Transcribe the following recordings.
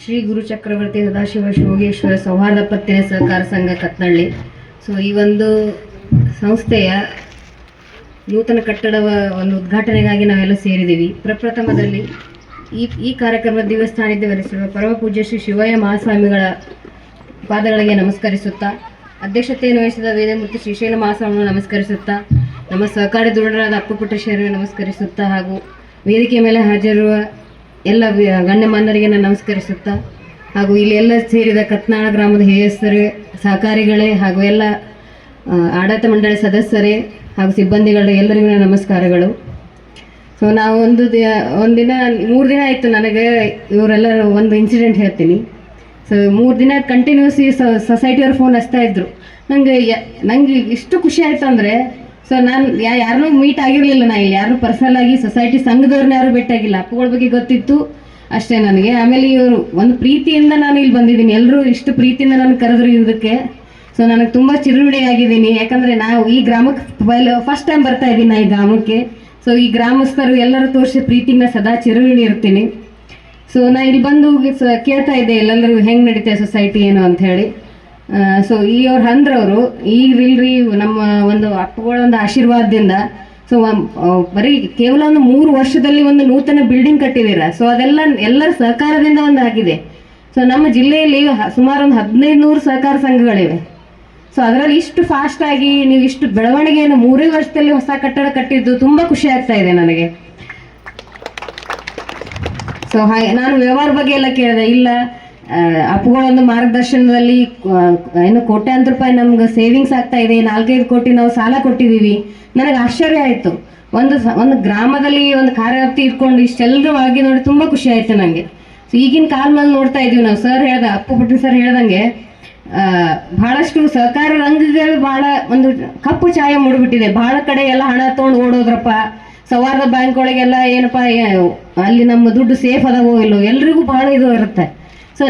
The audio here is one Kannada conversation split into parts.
ಶ್ರೀ ಗುರು ಚಕ್ರವರ್ತಿ ಸದಾಶಿವ ಶಿವೋಗೇಶ್ವರ ಸೌಹಾರ್ದ ಪತ್ತಿನ ಸಹಕಾರ ಸಂಘ ಕತ್ನಳ್ಳಿ. ಸೊ ಈ ಒಂದು ಸಂಸ್ಥೆಯ ನೂತನ ಕಟ್ಟಡವ ಒಂದು ಉದ್ಘಾಟನೆಗಾಗಿ ನಾವೆಲ್ಲ ಸೇರಿದ್ದೀವಿ. ಪ್ರಪ್ರಥಮದಲ್ಲಿ ಈ ಕಾರ್ಯಕ್ರಮದ ದಿವಸ ಸಾನ್ನಿಧ್ಯ ವಹಿಸಿರುವ ಪರಮ ಪೂಜ್ಯ ಶ್ರೀ ಶಿವಯ್ಯ ಮಹಾಸ್ವಾಮಿಗಳ ಪಾದಗಳಿಗೆ ನಮಸ್ಕರಿಸುತ್ತಾ, ಅಧ್ಯಕ್ಷತೆಯನ್ನು ವಹಿಸಿದ ವೇದಮೂರ್ತಿ ಶ್ರೀಶೈಲ ಮಹಾಸ್ವಾಮಿಗಳನ್ನು ನಮಸ್ಕರಿಸುತ್ತಾ, ನಮ್ಮ ಸಹಕಾರಿ ಧುರೀಣರಾದ ಅಪ್ಪುಪುಟ್ಟೇಶ್ವರಿಗೆ ನಮಸ್ಕರಿಸುತ್ತಾ, ಹಾಗೂ ವೇದಿಕೆ ಮೇಲೆ ಹಾಜರಿರುವ ಎಲ್ಲ ಗಣ್ಯಮಾನ್ಯರಿಗೆ ನಾನು ನಮಸ್ಕರಿಸುತ್ತಾ, ಹಾಗೂ ಇಲ್ಲಿ ಎಲ್ಲ ಸೇರಿದ ಕತ್ನಾಳ ಗ್ರಾಮದ ಹಿರಿಯಸ್ಥರೇ, ಸಹಕಾರಿಗಳೇ, ಹಾಗೂ ಎಲ್ಲ ಆಡಳಿತ ಮಂಡಳಿ ಸದಸ್ಯರೇ ಹಾಗೂ ಸಿಬ್ಬಂದಿಗಳೇ ಎಲ್ಲರಿಗೂ ನಮಸ್ಕಾರಗಳು. ಸೊ ನಾವು ಒಂದಿನ 3 ದಿನ ಆಯಿತು ನನಗೆ ಇವರೆಲ್ಲರೂ ಒಂದು ಇನ್ಸಿಡೆಂಟ್ ಹೇಳ್ತೀನಿ. ಸೊ 3 ದಿನ ಕಂಟಿನ್ಯೂಸ್ ಈ ಸೊಸೈಟಿಯವ್ರು ಫೋನ್ ಹಚ್ತಾ ಇದ್ರು. ನಂಗೆ ಇಷ್ಟು ಖುಷಿ ಆಯಿತು ಅಂದರೆ, ಸೊ ನಾನು ಯಾರನ್ನೂ ಮೀಟ್ ಆಗಿರಲಿಲ್ಲ. ನಾನು ಇಲ್ಲಿ ಯಾರು ಪರ್ಸನಲ್ ಆಗಿ ಸೊಸೈಟಿ ಸಂಘದವ್ರನ್ನ ಯಾರು ಭೇಟಿಯಾಗಿಲ್ಲ. ಅಪ್ಪುಗಳ ಬಗ್ಗೆ ಗೊತ್ತಿತ್ತು ಅಷ್ಟೇ ನನಗೆ. ಆಮೇಲೆ ಇವರು ಒಂದು ಪ್ರೀತಿಯಿಂದ ನಾನು ಇಲ್ಲಿ ಬಂದಿದ್ದೀನಿ. ಎಲ್ಲರೂ ಇಷ್ಟು ಪ್ರೀತಿಯಿಂದ ನಾನು ಕರೆದ್ರು ಇದಕ್ಕೆ. ಸೊ ನನಗೆ ತುಂಬ ಚಿರುರುಡಿಯಾಗಿದ್ದೀನಿ. ಯಾಕಂದರೆ ನಾವು ಈ ಗ್ರಾಮಕ್ಕೆ ಫಸ್ಟ್ ಟೈಮ್ ಬರ್ತಾ ಇದ್ದೀನಿ ಈ ಗ್ರಾಮಕ್ಕೆ. ಸೊ ಈ ಗ್ರಾಮಸ್ಥರು ಎಲ್ಲರೂ ತೋರಿಸಿ ಪ್ರೀತಿಯಿಂದ ಸದಾ ಚಿರುರುಡಿ ಇರ್ತೀನಿ. ಸೊ ನಾ ಇಲ್ಲಿ ಬಂದು ಕೇಳ್ತಾ ಇದ್ದೆ ಎಲ್ಲರೂ ಹೆಂಗೆ ನಡೀತೆ ಸೊಸೈಟಿ ಏನು ಅಂತ ಹೇಳಿ. ಸೊ ಅವ್ರು ಅಂದ್ರವರು ಈಗಿಲ್ರಿ ನಮ್ಮ ಒಂದು ಅಪ್ಪಗಳ ಒಂದು ಆಶೀರ್ವಾದದಿಂದ ಸೊ ಬರೀ ಕೇವಲ ಒಂದು 3 ವರ್ಷದಲ್ಲಿ ಒಂದು ನೂತನ ಬಿಲ್ಡಿಂಗ್ ಕಟ್ಟಿದ್ದೀರ. ಸೊ ಅದೆಲ್ಲ ಎಲ್ಲರ ಸಹಕಾರದಿಂದ ಒಂದು ಆಗಿದೆ. ಸೊ ನಮ್ಮ ಜಿಲ್ಲೆಯಲ್ಲಿ ಸುಮಾರು ಒಂದು 1500 ಸಹಕಾರ ಸಂಘಗಳಿವೆ. ಸೊ ಅದರಲ್ಲಿ ಇಷ್ಟು ಫಾಸ್ಟ್ ಆಗಿ ನೀವು ಇಷ್ಟು ಬೆಳವಣಿಗೆಯನ್ನು 3 ವರ್ಷದಲ್ಲಿ ಹೊಸ ಕಟ್ಟಡ ಕಟ್ಟಿದ್ದು ತುಂಬ ಖುಷಿ ಆಗ್ತಾ ಇದೆ ನನಗೆ. ಸೊ ನಾನು ವ್ಯವಹಾರ ಬಗ್ಗೆ ಎಲ್ಲ ಕೇಳಿದೆ. ಇಲ್ಲ, ಅಪ್ಪುಗಳೊಂದು ಮಾರ್ಗದರ್ಶನದಲ್ಲಿ ಏನು ಕೋಟ್ಯಾಂತರ ರೂಪಾಯಿ ನಮ್ಗೆ ಸೇವಿಂಗ್ಸ್ ಆಗ್ತಾ ಇದೆ, 4-5 ಕೋಟಿ ನಾವು ಸಾಲ ಕೊಟ್ಟಿದ್ದೀವಿ. ನನಗೆ ಆಶ್ಚರ್ಯ ಆಯಿತು. ಒಂದು ಗ್ರಾಮದಲ್ಲಿ ಒಂದು ಕಾರ್ಯವ್ಯಾಪ್ತಿ ಇಟ್ಕೊಂಡು ಇಷ್ಟೆಲ್ಲರೂ ಆಗಿ ನೋಡಿ ತುಂಬ ಖುಷಿ ಆಯಿತು ನನಗೆ. ಸೊ ಈಗಿನ ಕಾಲದಲ್ಲಿ ನೋಡ್ತಾ ಇದ್ದೀವಿ ನಾವು. ಸರ್ ಅಪ್ಪುಪುಟ್ಟಿ ಸರ್ ಹೇಳ್ದಂಗೆ ಬಹಳಷ್ಟು ಸಹಕಾರ ರಂಗಗಳು ಬಹಳ ಒಂದು ಕಪ್ಪು ಛಾಯೆ ಮೂಡಿಬಿಟ್ಟಿದೆ. ಬಹಳ ಕಡೆ ಎಲ್ಲ ಹಣ ತೊಗೊಂಡು ಓಡೋದ್ರಪ್ಪ. ಸೌಹಾರ್ದ ಬ್ಯಾಂಕ್ ಒಳಗೆಲ್ಲ ಏನಪ್ಪ ಅಲ್ಲಿ ನಮ್ಮ ದುಡ್ಡು ಸೇಫ್ ಅದಾವೋ ಇಲ್ಲೋ ಎಲ್ರಿಗೂ ಬಹಳ ಇದು ಇರುತ್ತೆ. ಸೊ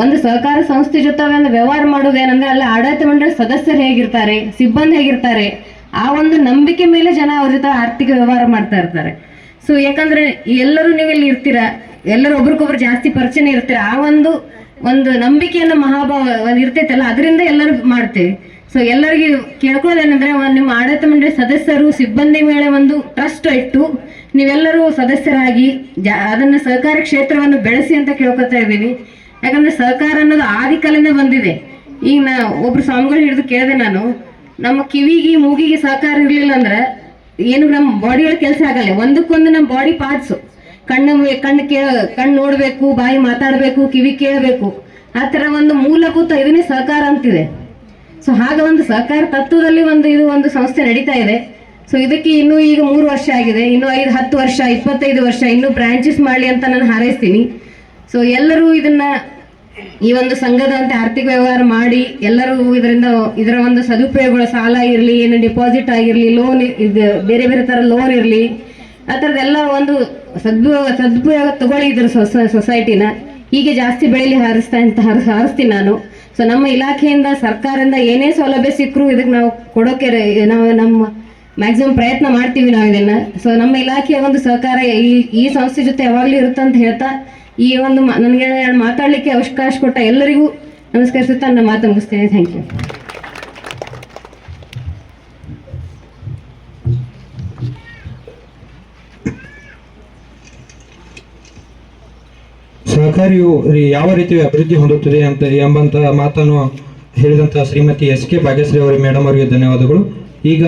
ಒಂದು ಸಹಕಾರ ಸಂಸ್ಥೆ ಜೊತೆ ಒಂದು ವ್ಯವಹಾರ ಮಾಡೋದೇನಂದ್ರೆ ಅಲ್ಲಿ ಆಡಳಿತ ಮಂಡಳಿ ಸದಸ್ಯರು ಹೇಗಿರ್ತಾರೆ, ಸಿಬ್ಬಂದಿ ಹೇಗಿರ್ತಾರೆ, ಆ ಒಂದು ನಂಬಿಕೆ ಮೇಲೆ ಜನ ಅವ್ರ ಜೊತೆ ಆರ್ಥಿಕ ವ್ಯವಹಾರ ಮಾಡ್ತಾ ಇರ್ತಾರೆ. ಸೊ ಯಾಕಂದ್ರೆ ಎಲ್ಲರೂ ನೀವು ಇಲ್ಲಿ ಇರ್ತೀರಾ, ಎಲ್ಲರೂ ಒಬ್ರಿಗೊಬ್ರು ಜಾಸ್ತಿ ಪರಿಚಯ ಇರ್ತೀರ. ಆ ಒಂದು ನಂಬಿಕೆಯನ್ನು ಮಹಾಭಾವ ಇರ್ತೈತಲ್ಲ, ಅದರಿಂದ ಎಲ್ಲರೂ ಮಾಡ್ತೇವೆ. ಸೊ ಎಲ್ಲರಿಗೂ ಕೇಳ್ಕೊಳ್ಳೋದೇನೆಂದ್ರೆ, ನಿಮ್ಮ ಆಡಳಿತ ಮಂಡಳಿ ಸದಸ್ಯರು ಸಿಬ್ಬಂದಿ ಮೇಲೆ ಒಂದು ಟ್ರಸ್ಟ್ ಇಟ್ಟು ನೀವೆಲ್ಲರೂ ಸದಸ್ಯರಾಗಿ ಅದನ್ನು ಸಹಕಾರ ಕ್ಷೇತ್ರವನ್ನು ಬೆಳೆಸಿ ಅಂತ ಕೇಳ್ಕೊತಾ ಇದ್ದೀವಿ. ಯಾಕಂದ್ರೆ ಸಹಕಾರ ಅನ್ನೋದು ಆದಿಕಾಲದಿಂದ ಬಂದಿದೆ. ಈಗ ಒಬ್ರು ಸ್ವಾಮಿಗಳು ಹಿಡಿದು ಕೇಳಿದೆ ನಾನು, ನಮ್ಮ ಕಿವಿಗೆ ಮೂಗಿಗೆ ಸಹಕಾರ ಇರಲಿಲ್ಲ ಅಂದ್ರೆ ಏನು ನಮ್ಮ ಬಾಡಿಯೊಳಗೆ ಕೆಲಸ ಆಗಲ್ಲ. ಒಂದಕ್ಕೊಂದು ನಮ್ಮ ಬಾಡಿ ಪಾರ್ಟ್ಸು, ಕಣ್ಣು ನೋಡಬೇಕು, ಬಾಯಿ ಮಾತಾಡಬೇಕು, ಕಿವಿ ಕೇಳಬೇಕು. ಆ ಥರ ಒಂದು ಮೂಲಭೂತ ಇದನ್ನೇ ಸಹಕಾರ ಅಂತಿದೆ. ಸೊ ಹಾಗೆ ಒಂದು ಸಹಕಾರ ತತ್ವದಲ್ಲಿ ಇದು ಒಂದು ಸಂಸ್ಥೆ ನಡೀತಾ ಇದೆ. ಸೊ ಇದಕ್ಕೆ ಇನ್ನೂ ಈಗ 3 ವರ್ಷ ಆಗಿದೆ. ಇನ್ನೂ 5-10 ವರ್ಷ 25 ವರ್ಷ ಇನ್ನೂ ಬ್ರಾಂಚಸ್ ಮಾಡಲಿ ಅಂತ ನಾನು ಹಾರೈಸ್ತೀನಿ. ಸೊ ಎಲ್ಲರೂ ಈ ಒಂದು ಸಂಘದಂತೆ ಆರ್ಥಿಕ ವ್ಯವಹಾರ ಮಾಡಿ ಎಲ್ಲರೂ ಇದರ ಒಂದು ಸದುಪಯೋಗಗಳು, ಸಾಲ ಇರಲಿ, ಏನು ಡಿಪಾಸಿಟ್ ಆಗಿರಲಿ, ಲೋನ್ ಬೇರೆ ಬೇರೆ ಥರ ಲೋನ್ ಇರಲಿ, ಆ ಥರದ್ದೆಲ್ಲ ಒಂದು ಸದುಪಯೋಗ ತಗೊಳ್ಳಿ ಇದ್ರ ಸೊಸೈಟಿನ. ಹೀಗೆ ಜಾಸ್ತಿ ಬೆಳೀಲಿ ಹಾರಿಸ್ತೀನಿ ನಾನು. ಸೊ ನಮ್ಮ ಇಲಾಖೆಯಿಂದ ಸರ್ಕಾರದಿಂದ ಏನೇ ಸೌಲಭ್ಯ ಸಿಕ್ಕರೂ ಇದಕ್ಕೆ ನಾವು ಕೊಡೋಕೆ ನಾವು ನಮ್ಮ ಮ್ಯಾಕ್ಸಿಮಮ್ ಪ್ರಯತ್ನ ಮಾಡ್ತೀವಿ ನಾವು ಇದನ್ನು. ಸೊ ನಮ್ಮ ಇಲಾಖೆಯ ಒಂದು ಸಹಕಾರ ಈ ಸಂಸ್ಥೆ ಜೊತೆ ಯಾವಾಗಲೂ ಇರುತ್ತೆ ಅಂತ ಹೇಳ್ತಾ, ಈ ಒಂದು ನನಗೆ ಮಾತಾಡಲಿಕ್ಕೆ ಅವಕಾಶ ಕೊಟ್ಟ ಎಲ್ಲರಿಗೂ ನಮಸ್ಕರಿಸುತ್ತಾ ನನ್ನ ಮಾತು ಮುಗಿಸ್ತೇನೆ. Thank you. ಸಹಕಾರಿಯು ಯಾವ ರೀತಿ ಅಭಿವೃದ್ಧಿ ಹೊಂದುತ್ತದೆ ಎಂಬಂತ ಮಾತನ್ನು ಹೇಳಿದಂತಹ ಶ್ರೀಮತಿ SK ಭಾಗ್ಯಶ್ರೀ ಅವರಿಗೆ ಮೇಡಮ್ ಅವರಿಗೆ ಧನ್ಯವಾದಗಳು. ಈಗ